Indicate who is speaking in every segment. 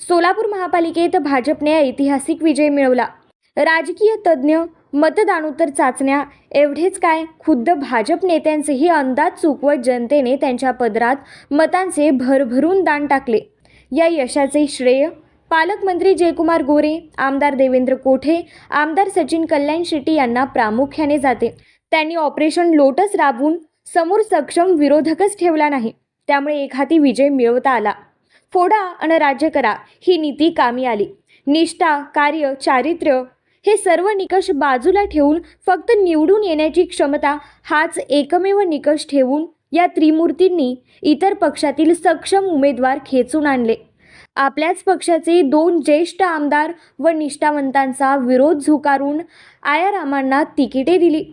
Speaker 1: सोलापूर महापालिकेत भाजपने ऐतिहासिक विजय मिळवला। राजकीय तज्ज्ञ, मतदानोत्तर चाचण्या एवढेच काय, खुद्द भाजप नेत्यांचेही अंदाज चुकवत जनतेने त्यांच्या पदरात मतांचे भरभरून दान टाकले। या यशाचे श्रेय पालकमंत्री जयकुमार गोरे, आमदार देवेंद्र कोठे, आमदार सचिन कल्याण शेट्टी यांना प्रामुख्याने जाते। त्यांनी ऑपरेशन लोटस राबवून समोर सक्षम विरोधकच ठेवला नाही, त्यामुळे एखादी विजय मिळवता आला। फोडा आणि राज्य करा ही नीती कामी आली। निष्ठा, कार्य, चारित्र्य हे सर्व निकष बाजूला ठेवून फक्त निवडून येण्याची क्षमता हाच एकमेव निकष ठेवून या त्रिमूर्तींनी इतर पक्षातील सक्षम उमेदवार खेचून आणले। आपल्याच पक्षाचे 2 ज्येष्ठ आमदार व निष्ठावंतांचा विरोध झुगारून आयारामांना तिकिटे दिली।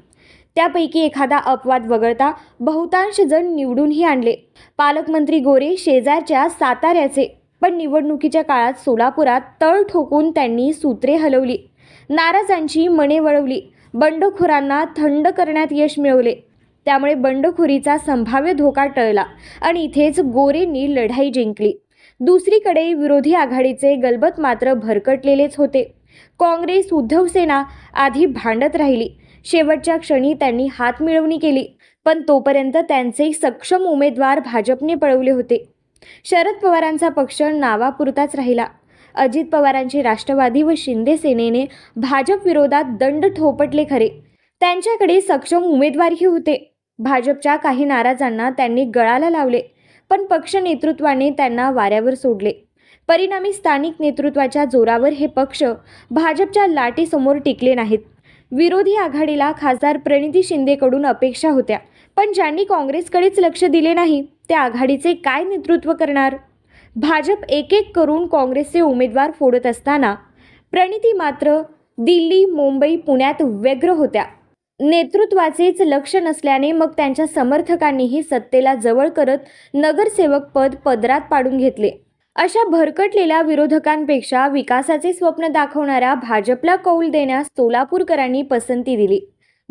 Speaker 1: त्यापैकी एखादा अपवाद वगळता बहुतांश जण निवडूनही आणले। पालकमंत्री गोरे शेजारच्या साताऱ्याचे, पण निवडणुकीच्या काळात सोलापुरात तळ ठोकून त्यांनी सूत्रे हलवली, नाराजांची मने वळवली, बंडखोरांना थंड करण्यात यश मिळवले। त्यामुळे बंडखोरीचा संभाव्य धोका टळला आणि इथेच गोरेंनी लढाई जिंकली। दुसरीकडे विरोधी आघाडीचे गलबत मात्र भरकटलेलेच होते। काँग्रेस, उद्धव सेना आधी भांडत राहिली। शेवटच्या क्षणी त्यांनी हात मिळवणी केली, पण तोपर्यंत त्यांचे सक्षम उमेदवार भाजपने पळवले होते। शरद पवारांचा पक्ष नावापुरताच राहिला। अजित पवारांचे राष्ट्रवादी व शिंदे सेनेने भाजप विरोधात दंड थोपटले खरे, त्यांच्याकडे सक्षम उमेदवारही होते। भाजपच्या काही नाराजांना त्यांनी गळाला लावले, पण पक्ष नेतृत्वाने त्यांना वाऱ्यावर सोडले। परिणामी स्थानिक नेतृत्वाच्या जोरावर हे पक्ष भाजपच्या लाटेसमोर टिकले नाहीत। विरोधी आघाडीला खासदार प्रणिती शिंदेकडून अपेक्षा होत्या, पण ज्यांनी काँग्रेसकडेच लक्ष दिले नाही ते आघाडीचे काय नेतृत्व करणार? भाजप एक एक करून काँग्रेसचे उमेदवार फोडत असताना प्रणिती मात्र दिल्ली, मुंबई, पुण्यात व्यग्र होत्या। नेतृत्वाचेच लक्ष नसल्याने मग त्यांच्या समर्थकांनीही सत्तेला जवळ करत नगरसेवक पद पदरात पाडून घेतले। अशा भरकटलेल्या विरोधकांपेक्षा विकासाचे स्वप्न दाखवणाऱ्या भाजपला कौल देण्यास सोलापूरकरांनी पसंती दिली।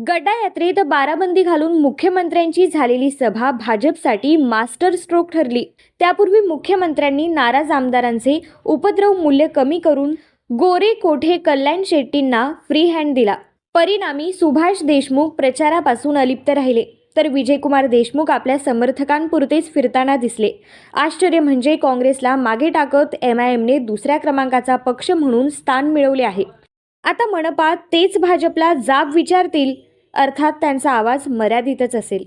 Speaker 1: गड्डा यात्रेत बाराबंदी घालून मुख्यमंत्र्यांची झालेली सभा भाजपसाठी मास्टर स्ट्रोक ठरली। त्यापूर्वी मुख्यमंत्र्यांनी नाराज आमदारांचे उपद्रव मूल्य कमी करून गोरे, कोठे, कल्याण शेट्टींना फ्री हँड दिला। परिणामी सुभाष देशमुख प्रचारापासून अलिप्त राहिले, तर विजयकुमार देशमुख आपल्या समर्थकांपुरतेच फिरताना दिसले। आश्चर्य म्हणजे काँग्रेसला मागे टाकत MIMने दुसऱ्या क्रमांकाचा पक्ष म्हणून स्थान मिळवले आहे। आता मनपा तेच भाजपला जाब विचारतील, अर्थात त्यांचा आवाज मर्यादितच असेल।